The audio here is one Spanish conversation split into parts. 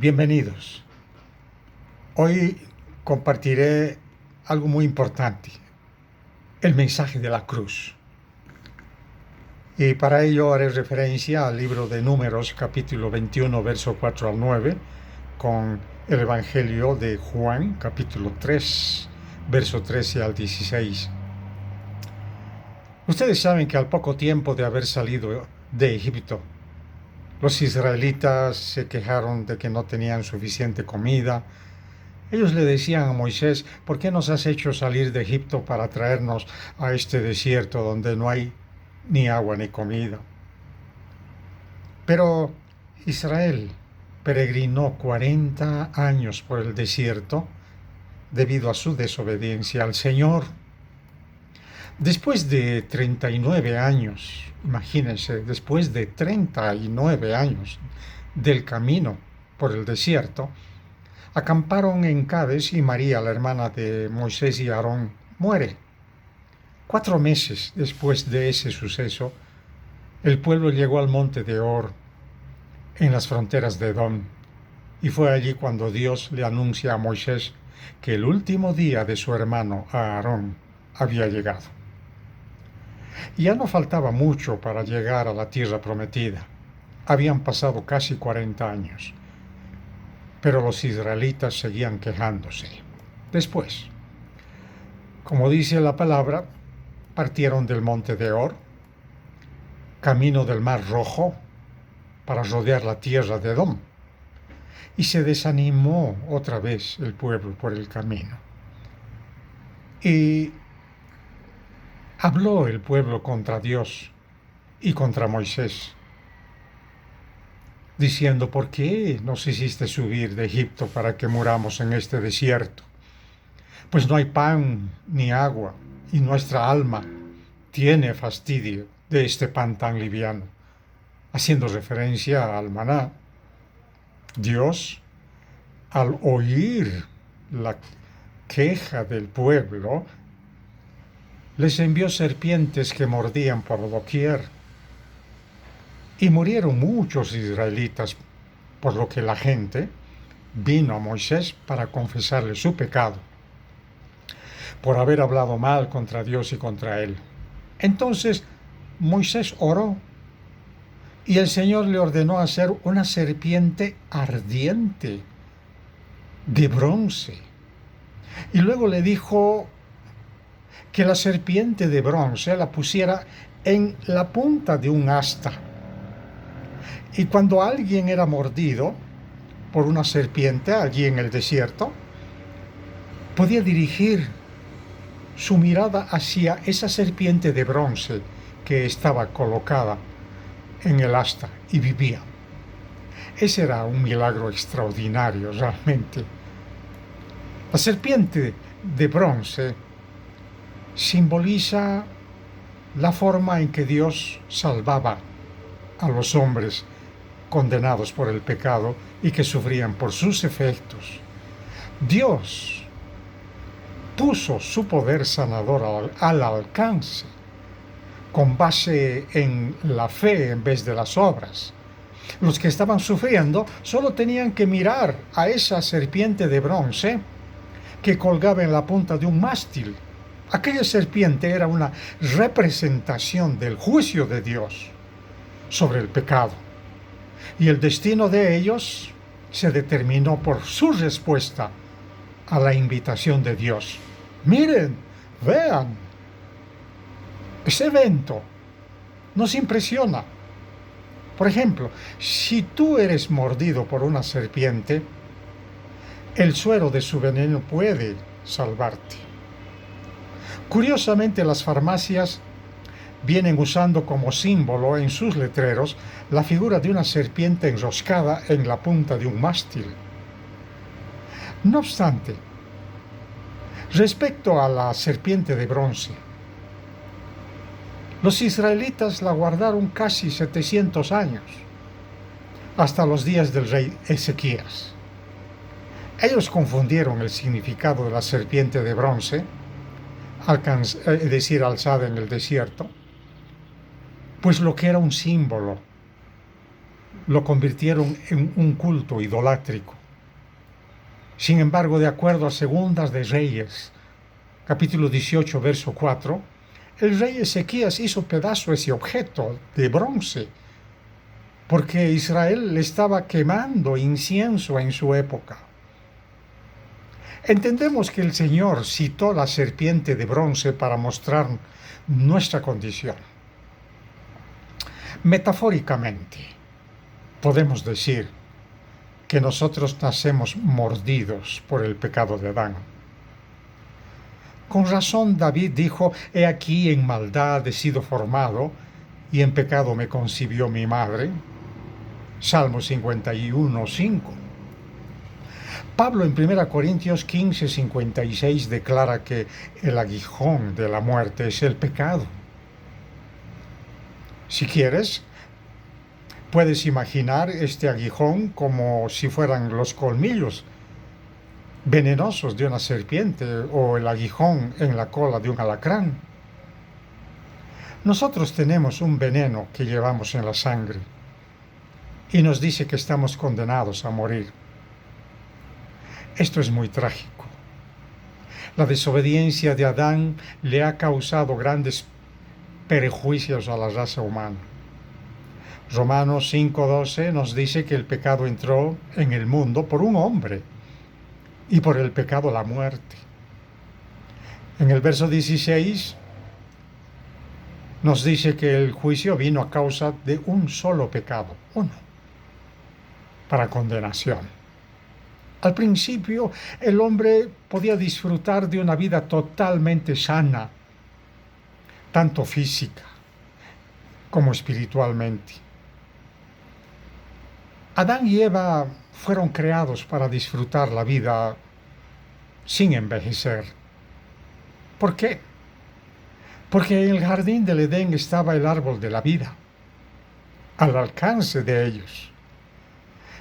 Bienvenidos. Hoy compartiré algo muy importante, el mensaje de la cruz. Y para ello haré referencia al libro de Números, capítulo 21, verso 4 al 9, con el Evangelio de Juan, capítulo 3, verso 13 al 16. Ustedes saben que al poco tiempo de haber salido de Egipto, los israelitas se quejaron de que no tenían suficiente comida. Ellos le decían a Moisés: ¿por qué nos has hecho salir de Egipto para traernos a este desierto donde no hay ni agua ni comida? Pero Israel peregrinó 40 años por el desierto debido a su desobediencia al Señor. Después de 39 años, imagínense, después de 39 años del camino por el desierto, acamparon en Cades y María, la hermana de Moisés y Aarón, muere. 4 meses después de ese suceso, el pueblo llegó al monte de Hor, en las fronteras de Edom, y fue allí cuando Dios le anuncia a Moisés que el último día de su hermano Aarón había llegado. Y ya no faltaba mucho para llegar a la tierra prometida. Habían pasado casi 40 años, pero los israelitas seguían quejándose. Después, como dice la palabra, partieron del monte de Hor, camino del Mar Rojo, para rodear la tierra de Edom. Y se desanimó otra vez el pueblo por el camino. Y habló el pueblo contra Dios y contra Moisés, diciendo: ¿por qué nos hiciste subir de Egipto para que muramos en este desierto? Pues no hay pan ni agua, y nuestra alma tiene fastidio de este pan tan liviano. Haciendo referencia al maná. Dios, al oír la queja del pueblo, les envió serpientes que mordían por doquier. Y murieron muchos israelitas, por lo que la gente vino a Moisés para confesarle su pecado, por haber hablado mal contra Dios y contra él. Entonces Moisés oró, y el Señor le ordenó hacer una serpiente ardiente de bronce. Y luego le dijo que la serpiente de bronce la pusiera en la punta de un asta. Y cuando alguien era mordido por una serpiente allí en el desierto, podía dirigir su mirada hacia esa serpiente de bronce que estaba colocada en el asta y vivía. Ese era un milagro extraordinario realmente. La serpiente de bronce simboliza la forma en que Dios salvaba a los hombres condenados por el pecado y que sufrían por sus efectos. Dios puso su poder sanador al alcance, con base en la fe en vez de las obras. Los que estaban sufriendo solo tenían que mirar a esa serpiente de bronce que colgaba en la punta de un mástil. Aquella serpiente era una representación del juicio de Dios sobre el pecado. Y el destino de ellos se determinó por su respuesta a la invitación de Dios. Miren, vean, ese evento nos impresiona. Por ejemplo, si tú eres mordido por una serpiente, el suero de su veneno puede salvarte. Curiosamente, las farmacias vienen usando como símbolo en sus letreros la figura de una serpiente enroscada en la punta de un mástil. No obstante, respecto a la serpiente de bronce, los israelitas la guardaron casi 700 años, hasta los días del rey Ezequías. Ellos confundieron el significado de la serpiente de bronce, es decir, alzada en el desierto, pues lo que era un símbolo lo convirtieron en un culto idolátrico. Sin embargo, de acuerdo a Segundas de Reyes, capítulo 18, verso 4, el rey Ezequías hizo pedazo ese objeto de bronce, porque Israel estaba quemando incienso en su época. Entendemos que el Señor citó la serpiente de bronce para mostrar nuestra condición. Metafóricamente, podemos decir que nosotros nacemos mordidos por el pecado de Adán. Con razón David dijo: «He aquí en maldad he sido formado, y en pecado me concibió mi madre». Salmo 51, 5. Pablo en 1 Corintios 15, 56 declara que el aguijón de la muerte es el pecado. Si quieres, puedes imaginar este aguijón como si fueran los colmillos venenosos de una serpiente o el aguijón en la cola de un alacrán. Nosotros tenemos un veneno que llevamos en la sangre y nos dice que estamos condenados a morir. Esto es muy trágico. La desobediencia de Adán le ha causado grandes perjuicios a la raza humana. Romanos 5:12 nos dice que el pecado entró en el mundo por un hombre y por el pecado la muerte. En el verso 16 nos dice que el juicio vino a causa de un solo pecado, uno, para condenación. Al principio, el hombre podía disfrutar de una vida totalmente sana, tanto física como espiritualmente. Adán y Eva fueron creados para disfrutar la vida sin envejecer. ¿Por qué? Porque en el jardín del Edén estaba el árbol de la vida, al alcance de ellos.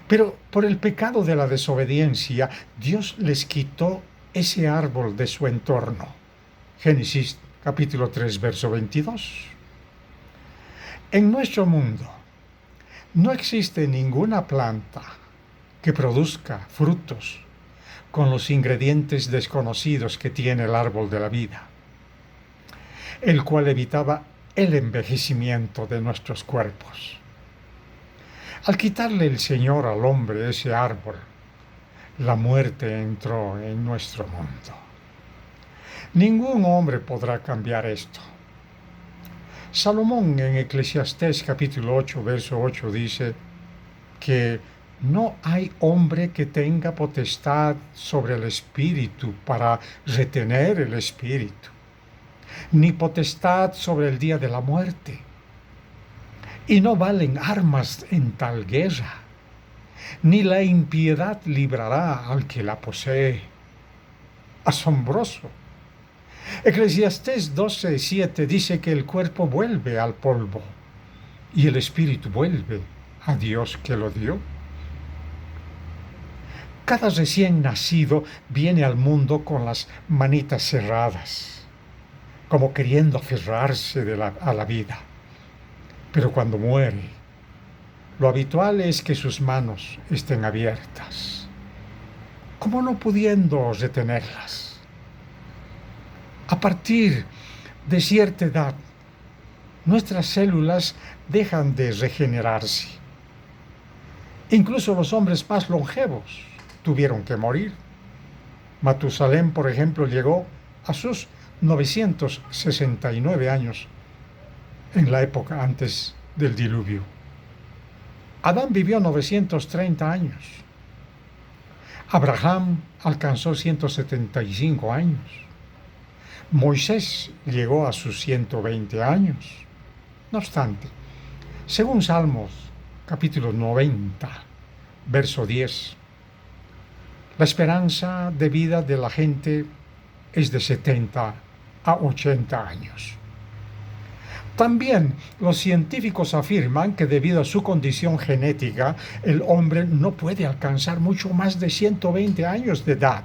Pero por el pecado de la desobediencia, Dios les quitó ese árbol de su entorno. Génesis capítulo 3, verso 22. En nuestro mundo no existe ninguna planta que produzca frutos con los ingredientes desconocidos que tiene el árbol de la vida, el cual evitaba el envejecimiento de nuestros cuerpos. Al quitarle el Señor al hombre ese árbol, la muerte entró en nuestro mundo. Ningún hombre podrá cambiar esto. Salomón en Eclesiastés capítulo 8, verso 8 dice que no hay hombre que tenga potestad sobre el espíritu para retener el espíritu, ni potestad sobre el día de la muerte. Y no valen armas en tal guerra, ni la impiedad librará al que la posee. Asombroso. Eclesiastés 12:7 dice que el cuerpo vuelve al polvo y el espíritu vuelve a Dios que lo dio. Cada recién nacido viene al mundo con las manitas cerradas, como queriendo aferrarse a la vida. Pero cuando muere, lo habitual es que sus manos estén abiertas, como no pudiendo retenerlas. A partir de cierta edad, nuestras células dejan de regenerarse. Incluso los hombres más longevos tuvieron que morir. Matusalén, por ejemplo, llegó a sus 969 años en la época antes del diluvio. Adán vivió 930 años. Abraham alcanzó 175 años. Moisés llegó a sus 120 años. No obstante, según Salmos capítulo 90, verso 10, la esperanza de vida de la gente es de 70 a 80 años. También los científicos afirman que debido a su condición genética, el hombre no puede alcanzar mucho más de 120 años de edad.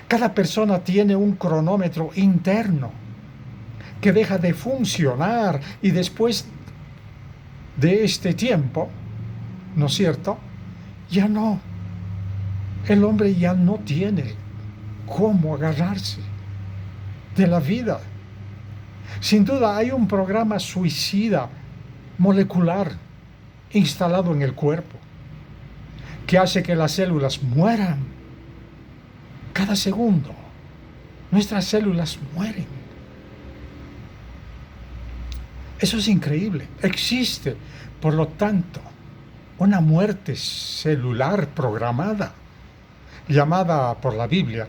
Cada persona tiene un cronómetro interno que deja de funcionar y después de este tiempo, ¿no es cierto? Ya no. El hombre ya no tiene cómo agarrarse de la vida. Sin duda hay un programa suicida molecular instalado en el cuerpo que hace que las células mueran cada segundo. Nuestras células mueren. Eso es increíble. Existe, por lo tanto, una muerte celular programada, llamada por la Biblia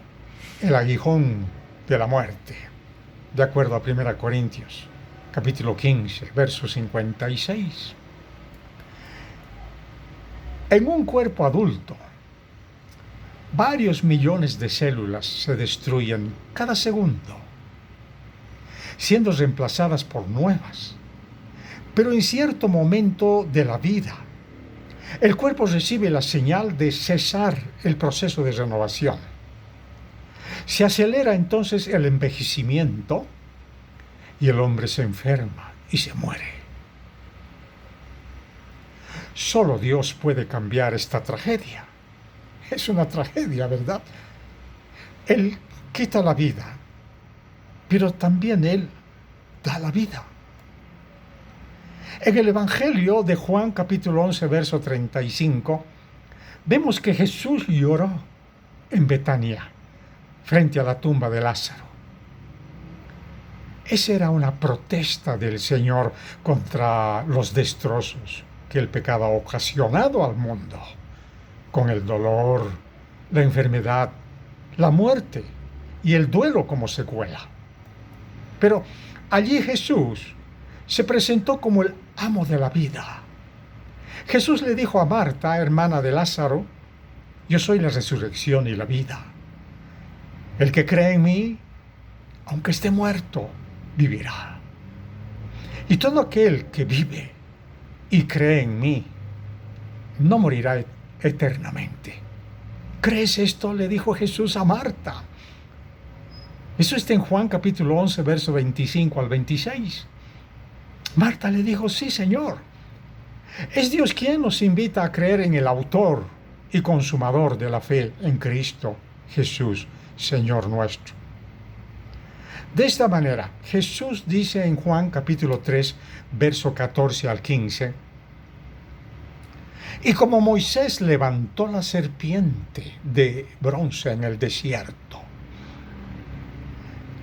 el aguijón de la muerte, de acuerdo a 1 Corintios, capítulo 15, verso 56. En un cuerpo adulto, varios millones de células se destruyen cada segundo, siendo reemplazadas por nuevas. Pero en cierto momento de la vida, el cuerpo recibe la señal de cesar el proceso de renovación. Se acelera entonces el envejecimiento y el hombre se enferma y se muere. Solo Dios puede cambiar esta tragedia. Es una tragedia, ¿verdad? Él quita la vida, pero también Él da la vida. En el Evangelio de Juan, capítulo 11, verso 35, vemos que Jesús lloró en Betania, frente a la tumba de Lázaro. Esa era una protesta del Señor contra los destrozos que el pecado ha ocasionado al mundo, con el dolor, la enfermedad, la muerte y el duelo como secuela. Pero allí Jesús se presentó como el amo de la vida. Jesús le dijo a Marta, hermana de Lázaro, yo soy la resurrección y la vida. El que cree en mí, aunque esté muerto, vivirá. Y todo aquel que vive y cree en mí, no morirá eternamente. ¿Crees esto?, le dijo Jesús a Marta. Eso está en Juan capítulo 11, verso 25 al 26. Marta le dijo, sí, Señor. Es Dios quien nos invita a creer en el autor y consumador de la fe en Cristo Jesús, Señor nuestro. De esta manera, Jesús dice en Juan capítulo 3, verso 14 al 15, y como Moisés levantó la serpiente de bronce en el desierto,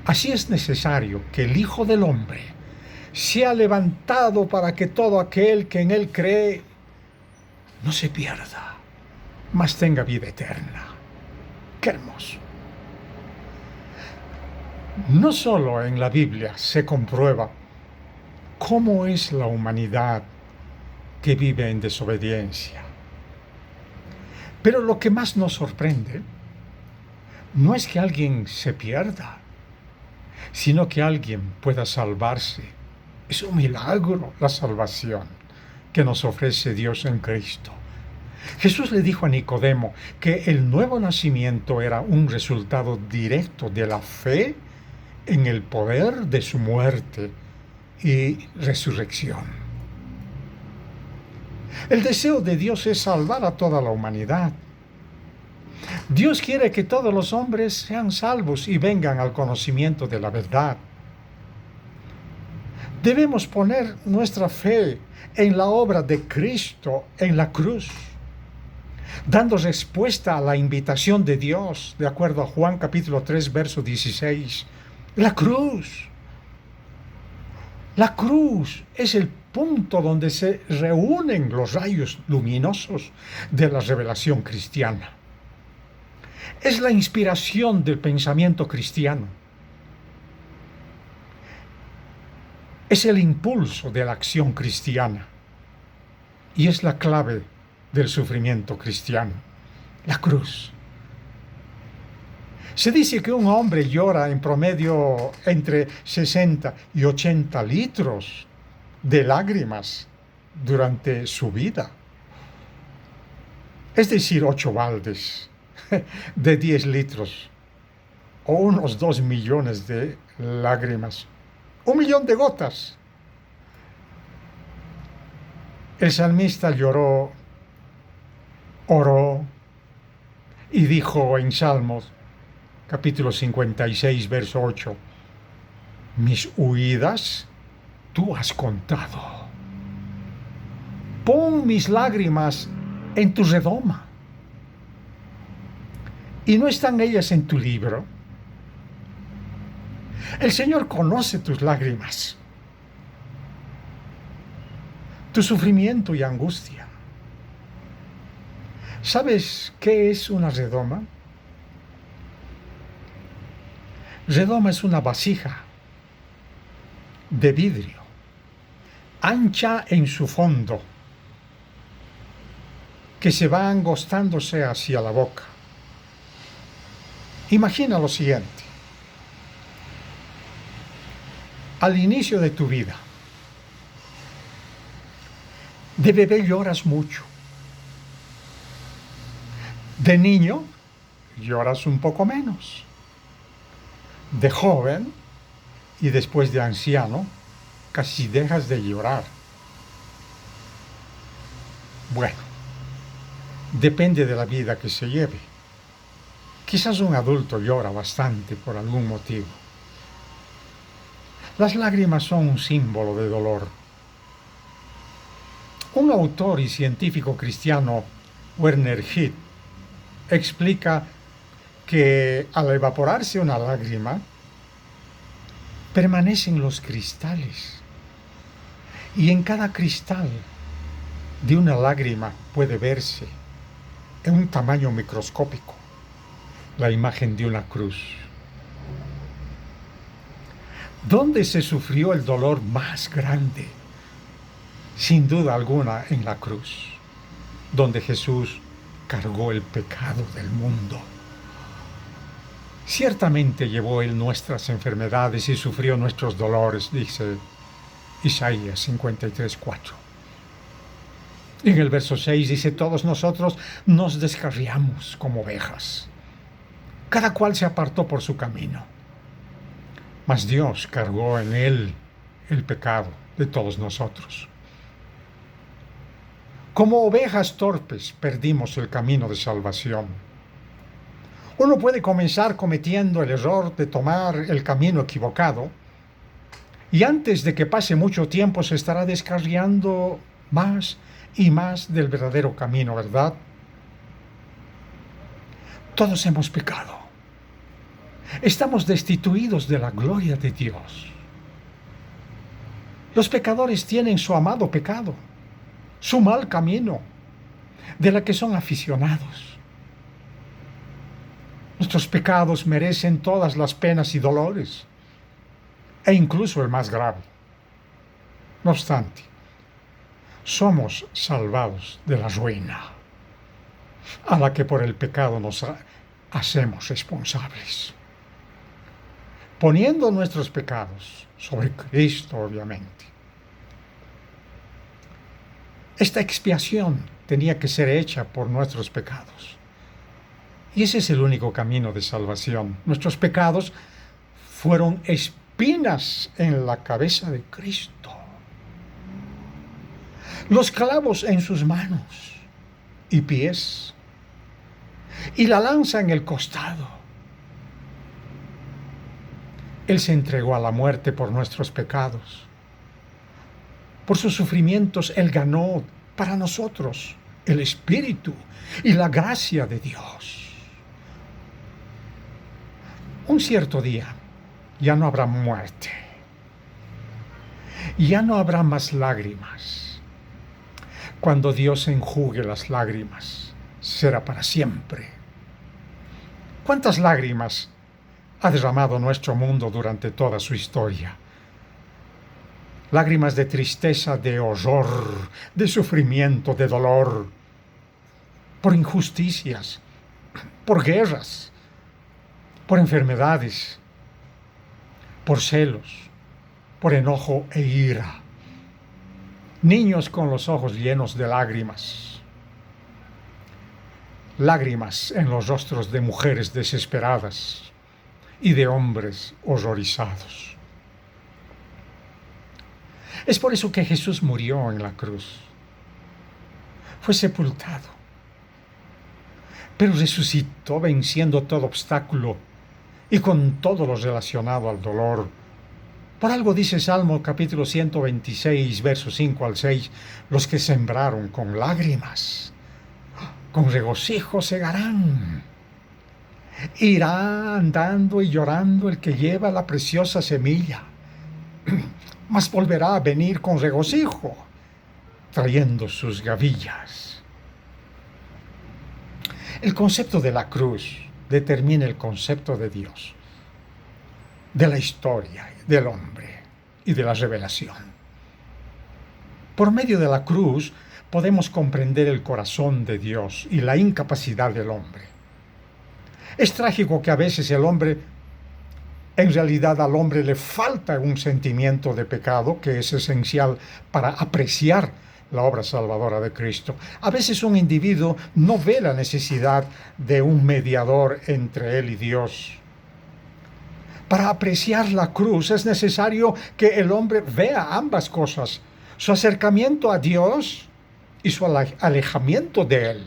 así es necesario que el Hijo del Hombre sea levantado para que todo aquel que en él cree no se pierda, mas tenga vida eterna. ¡Qué hermoso! No solo en la Biblia se comprueba cómo es la humanidad que vive en desobediencia, pero lo que más nos sorprende no es que alguien se pierda, sino que alguien pueda salvarse. Es un milagro la salvación que nos ofrece Dios en Cristo. Jesús le dijo a Nicodemo que el nuevo nacimiento era un resultado directo de la fe en el poder de su muerte y resurrección. El deseo de Dios es salvar a toda la humanidad. Dios quiere que todos los hombres sean salvos y vengan al conocimiento de la verdad. Debemos poner nuestra fe en la obra de Cristo en la cruz, dando respuesta a la invitación de Dios, de acuerdo a Juan capítulo 3, verso 16. La cruz. La cruz es el punto donde se reúnen los rayos luminosos de la revelación cristiana. Es la inspiración del pensamiento cristiano. Es el impulso de la acción cristiana. Y es la clave del sufrimiento cristiano. La cruz. Se dice que un hombre llora en promedio entre 60 y 80 litros de lágrimas durante su vida. Es decir, 8 baldes de 10 litros o unos 2 millones de lágrimas. 1 millón de gotas. El salmista lloró, oró y dijo en Salmos, capítulo 56, verso 8, mis huidas tú has contado. Pon mis lágrimas en tu redoma. ¿Y no están ellas en tu libro? El Señor conoce tus lágrimas, tu sufrimiento y angustia. ¿Sabes qué es una redoma? Redoma es una vasija de vidrio, ancha en su fondo, que se va angostándose hacia la boca. Imagina lo siguiente. Al inicio de tu vida, de bebé lloras mucho. De niño, lloras un poco menos. De joven y después de anciano, casi dejas de llorar. Bueno, depende de la vida que se lleve. Quizás un adulto llora bastante por algún motivo. Las lágrimas son un símbolo de dolor. Un autor y científico cristiano, Werner Heath, explica que al evaporarse una lágrima, permanecen los cristales. Y en cada cristal de una lágrima puede verse, en un tamaño microscópico, la imagen de una cruz. ¿Dónde se sufrió el dolor más grande? Sin duda alguna en la cruz, donde Jesús cargó el pecado del mundo. Ciertamente llevó Él nuestras enfermedades y sufrió nuestros dolores, dice Isaías 53:4. En el verso 6 dice, todos nosotros nos descarriamos como ovejas. Cada cual se apartó por su camino. Mas Dios cargó en Él el pecado de todos nosotros. Como ovejas torpes perdimos el camino de salvación. Uno puede comenzar cometiendo el error de tomar el camino equivocado y antes de que pase mucho tiempo se estará descarriando más y más del verdadero camino, ¿verdad? Todos hemos pecado. Estamos destituidos de la gloria de Dios. Los pecadores tienen su amado pecado, su mal camino, de la que son aficionados. Nuestros pecados merecen todas las penas y dolores, e incluso el más grave. No obstante, somos salvados de la ruina, a la que por el pecado nos hacemos responsables. Poniendo nuestros pecados sobre Cristo, obviamente. Esta expiación tenía que ser hecha por nuestros pecados. Y ese es el único camino de salvación. Nuestros pecados fueron espinas en la cabeza de Cristo. Los clavos en sus manos y pies. Y la lanza en el costado. Él se entregó a la muerte por nuestros pecados. Por sus sufrimientos Él ganó para nosotros el Espíritu y la gracia de Dios. Un cierto día ya no habrá muerte. Ya no habrá más lágrimas. Cuando Dios enjugue las lágrimas, será para siempre. ¿Cuántas lágrimas ha derramado nuestro mundo durante toda su historia? Lágrimas de tristeza, de horror, de sufrimiento, de dolor, por injusticias, por guerras, por enfermedades, por celos, por enojo e ira. Niños con los ojos llenos de lágrimas. Lágrimas en los rostros de mujeres desesperadas y de hombres horrorizados. Es por eso que Jesús murió en la cruz, fue sepultado, pero resucitó venciendo todo obstáculo y con todo lo relacionado al dolor. Por algo dice Salmo capítulo 126, versos 5 al 6, los que sembraron con lágrimas, con regocijo segarán. Irá andando y llorando el que lleva la preciosa semilla, mas volverá a venir con regocijo, trayendo sus gavillas. El concepto de la cruz determina el concepto de Dios, de la historia, del hombre y de la revelación. Por medio de la cruz podemos comprender el corazón de Dios y la incapacidad del hombre. Es trágico que a veces en realidad al hombre le falta un sentimiento de pecado que es esencial para apreciar la obra salvadora de Cristo. A veces un individuo no ve la necesidad de un mediador entre él y Dios. Para apreciar la cruz es necesario que el hombre vea ambas cosas, su acercamiento a Dios y su alejamiento de él.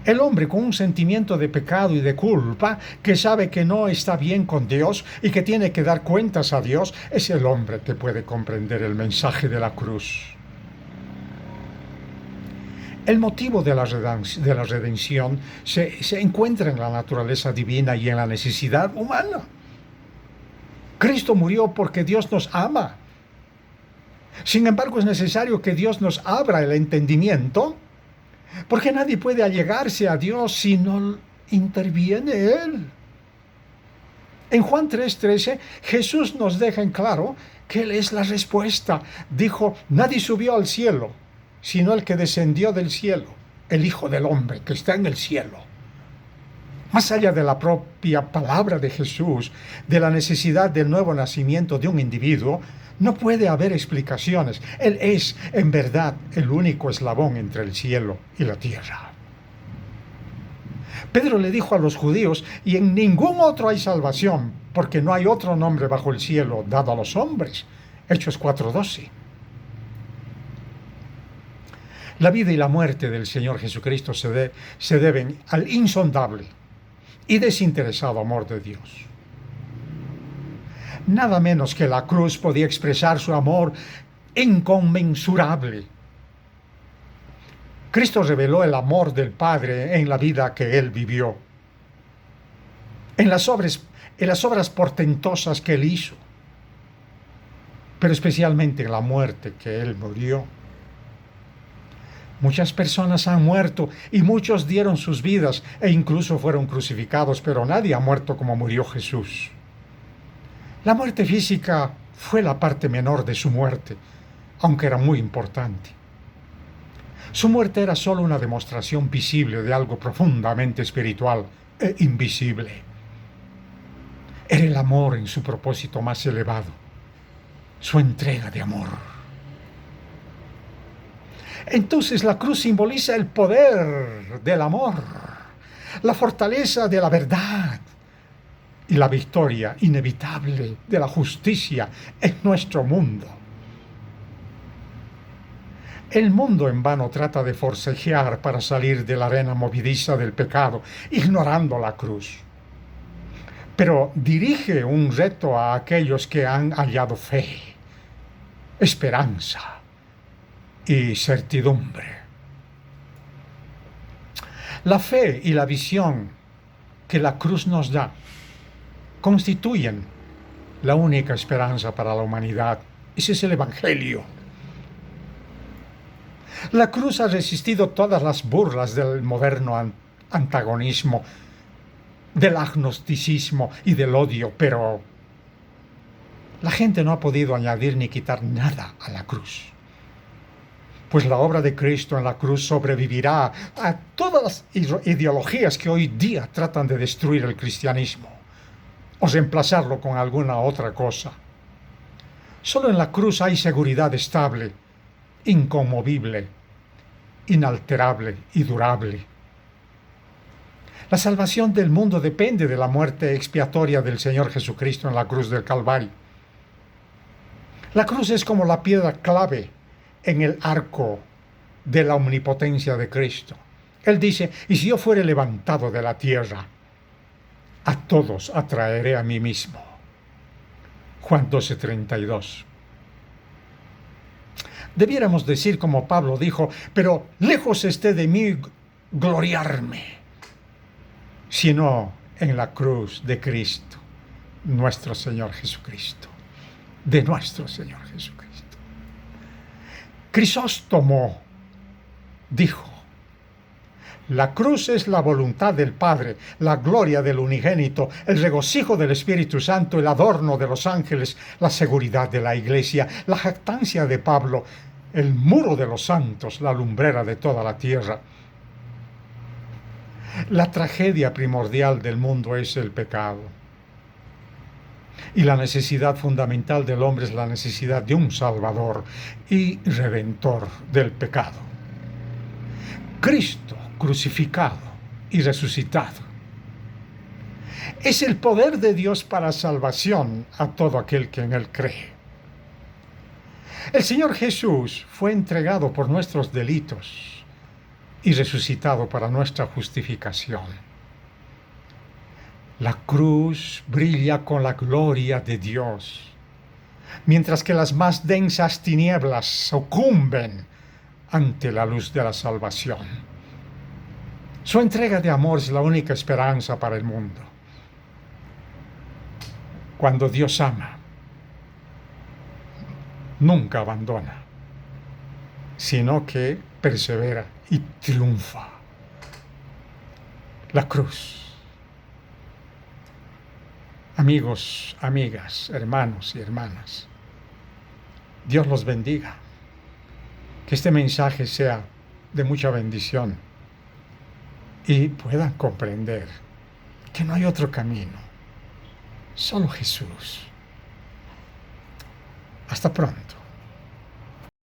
El hombre con un sentimiento de pecado y de culpa, que sabe que no está bien con Dios y que tiene que dar cuentas a Dios, es el hombre que puede comprender el mensaje de la cruz. El motivo de la redención se encuentra en la naturaleza divina y en la necesidad humana. Cristo murió porque Dios nos ama. Sin embargo, es necesario que Dios nos abra el entendimiento, porque nadie puede allegarse a Dios si no interviene Él. En Juan 3:13, Jesús nos deja en claro que Él es la respuesta. Dijo, nadie subió al cielo, sino el que descendió del cielo, el Hijo del Hombre, que está en el cielo. Más allá de la propia palabra de Jesús, de la necesidad del nuevo nacimiento de un individuo, no puede haber explicaciones. Él es, en verdad, el único eslabón entre el cielo y la tierra. Pedro le dijo a los judíos, y en ningún otro hay salvación, porque no hay otro nombre bajo el cielo dado a los hombres. Hechos 4:12. La vida y la muerte del Señor Jesucristo se deben al insondable y desinteresado amor de Dios. Nada menos que la cruz podía expresar su amor inconmensurable. Cristo reveló el amor del Padre en la vida que Él vivió, en las obras portentosas que Él hizo, pero especialmente en la muerte que Él murió. Muchas personas han muerto y muchos dieron sus vidas e incluso fueron crucificados, pero nadie ha muerto como murió Jesús. La muerte física fue la parte menor de su muerte, aunque era muy importante. Su muerte era solo una demostración visible de algo profundamente espiritual e invisible. Era el amor en su propósito más elevado, su entrega de amor. Entonces la cruz simboliza el poder del amor, la fortaleza de la verdad y la victoria inevitable de la justicia en nuestro mundo. El mundo en vano trata de forcejear para salir de la arena movediza del pecado, ignorando la cruz. Pero dirige un reto a aquellos que han hallado fe, esperanza y certidumbre. La fe y la visión que la cruz nos da constituyen la única esperanza para la humanidad. Ese es el Evangelio. La cruz ha resistido todas las burlas del moderno antagonismo, del agnosticismo y del odio, pero la gente no ha podido añadir ni quitar nada a la cruz. Pues la obra de Cristo en la cruz sobrevivirá a todas las ideologías que hoy día tratan de destruir el cristianismo o reemplazarlo con alguna otra cosa. Solo en la cruz hay seguridad estable, inconmovible, inalterable y durable. La salvación del mundo depende de la muerte expiatoria del Señor Jesucristo en la cruz del Calvario. La cruz es como la piedra clave en el arco de la omnipotencia de Cristo. Él dice, y si yo fuere levantado de la tierra, a todos atraeré a mí mismo. Juan 12:32. Debiéramos decir como Pablo dijo, pero lejos esté de mí gloriarme, sino en la cruz de Cristo, nuestro Señor Jesucristo, de nuestro Señor Jesucristo. Crisóstomo dijo, la cruz es la voluntad del Padre, la gloria del unigénito, el regocijo del Espíritu Santo, el adorno de los ángeles, la seguridad de la Iglesia, la jactancia de Pablo, el muro de los santos, la lumbrera de toda la tierra. La tragedia primordial del mundo es el pecado. Y la necesidad fundamental del hombre es la necesidad de un Salvador y Redentor del pecado. Cristo crucificado y resucitado es el poder de Dios para salvación a todo aquel que en Él cree. El Señor Jesús fue entregado por nuestros delitos y resucitado para nuestra justificación. La cruz brilla con la gloria de Dios, mientras que las más densas tinieblas sucumben ante la luz de la salvación. Su entrega de amor es la única esperanza para el mundo. Cuando Dios ama, nunca abandona, sino que persevera y triunfa. La cruz. Amigos, amigas, hermanos y hermanas, Dios los bendiga. Que este mensaje sea de mucha bendición y puedan comprender que no hay otro camino, solo Jesús. Hasta pronto.